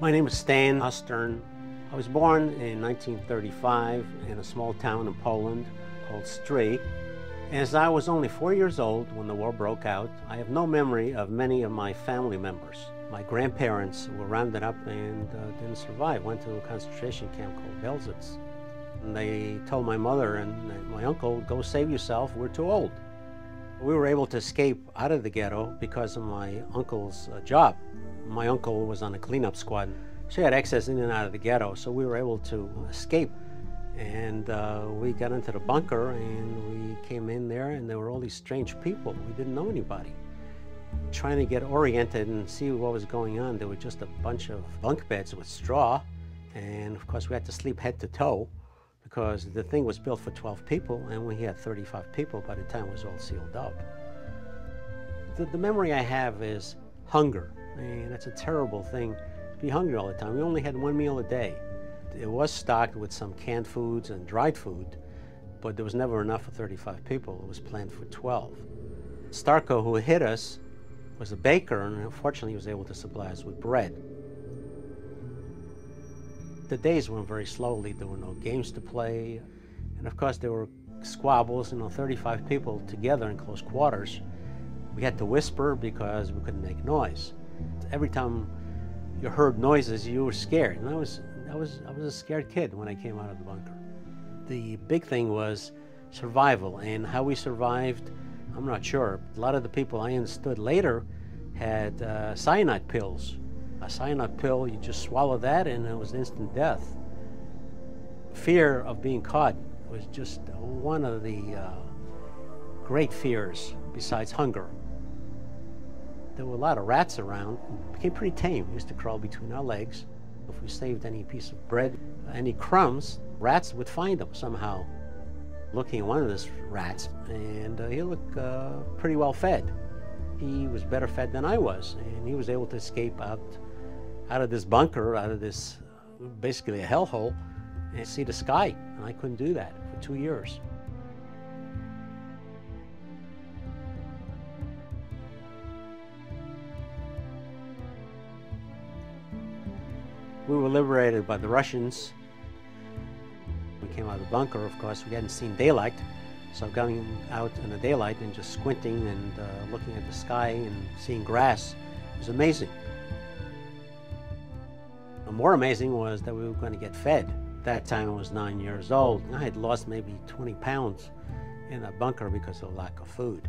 My name is Stan Ostern. I was born in 1935 in a small town in Poland called Stry. As I was only 4 years old when the war broke out, I have no memory of many of my family members. My grandparents were rounded up and didn't survive, went to a concentration camp called Belzec. And they told my mother and my uncle, "Go save yourself, we're too old." We were able to escape out of the ghetto because of my uncle's job. My uncle was on a cleanup squad. She had access in and out of the ghetto, so we were able to escape. And we got into the bunker and we came in there, and there were all these strange people. We didn't know anybody. Trying to get oriented and see what was going on, there were just a bunch of bunk beds with straw. And of course we had to sleep head to toe because the thing was built for 12 people and we had 35 people by the time it was all sealed up. The memory I have is hunger. And that's a terrible thing, to be hungry all the time. We only had one meal a day. It was stocked with some canned foods and dried food, but there was never enough for 35 people. It was planned for 12. Starko, who hit us, was a baker, and unfortunately he was able to supply us with bread. The days went very slowly. There were no games to play. And of course there were squabbles, 35 people together in close quarters. We had to whisper because we couldn't make noise. Every time you heard noises, you were scared. And I was a scared kid when I came out of the bunker. The big thing was survival, and how we survived, I'm not sure. A lot of the people I understood later had cyanide pills. A cyanide pill, you just swallow that and it was instant death. Fear of being caught was just one of the great fears besides hunger. There were a lot of rats around. It became pretty tame. We used to crawl between our legs. If we saved any piece of bread, any crumbs, rats would find them somehow. Looking at one of those rats, and he looked pretty well fed. He was better fed than I was, and he was able to escape out of this bunker, out of this basically a hellhole, and see the sky. And I couldn't do that for 2 years. We were liberated by the Russians. We came out of the bunker, of course, we hadn't seen daylight. So going out in the daylight and just squinting and looking at the sky and seeing grass was amazing. And more amazing was that we were going to get fed. That time I was 9 years old. I had lost maybe 20 pounds in that bunker because of the lack of food.